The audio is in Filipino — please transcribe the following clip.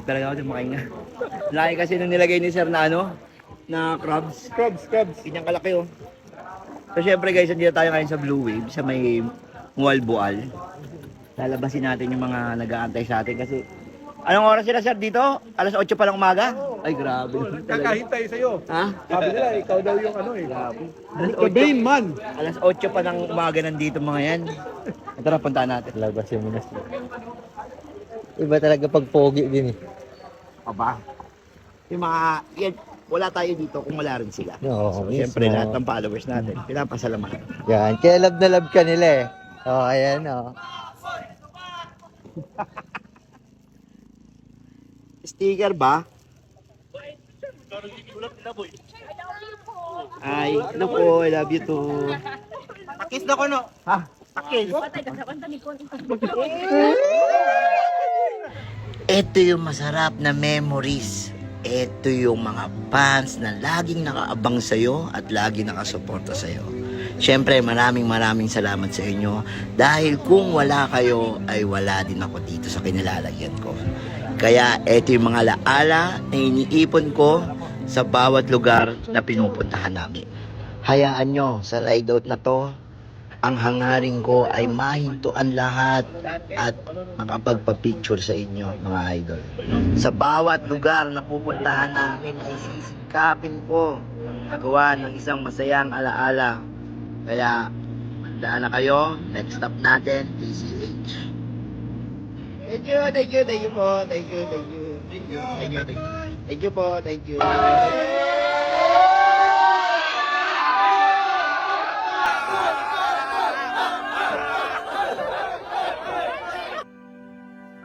talaga ako sumakay nga. Laki kasi nung nilagay ni sir na ano, na crabs. Scrubs. Kanyang kalaki oh. So syempre guys, andito tayo ngayon sa Blue Wave, sa may Mualboal. Lalabasin natin yung mga nag-aantay sa atin kasi anong oras sila sir dito? Alas 8 pa lang umaga? Ay grabe. Kakahintay sa'yo. Ha? Sabi nila, ikaw daw yung ano eh. Grabe. The main man. Alas 8 pa ng umaga nandito mga yan. Ito na, puntahan natin. Labasin mo na sila. Iba talaga pag pogi din eh. Aba. Yung mga, yan, wala tayo dito kung wala rin sila. Oo, So, syempre, mismo. lahat ng followers natin, pinapasalamatan. Yan, kaya love na love ka nila eh. Oh, ayan oh. Sticker ba? Ay, ano po, I love you too. Pakis na ko no. Ha? Pakis. Ito yung masarap na memories. Ito yung mga fans na laging nakaabang sa'yo at laging nakasuporta sa'yo. Siyempre, maraming salamat sa inyo. Dahil kung wala kayo, ay wala din ako dito sa kinilalagyan ko. Kaya ito yung mga laala na iniipon ko sa bawat lugar na pinupuntahan namin. Hayaan nyo, sa ride out na to, ang hangarin ko ay mahintuan lahat at makapagpa-picture sa inyo, mga idol. Sa bawat lugar na pupuntahan namin ay sisikapin ko magawa ng isang masayang alaala. Kaya, daan na kayo. Next stop natin, PCH. Thank you po. Thank you po. Thank you po.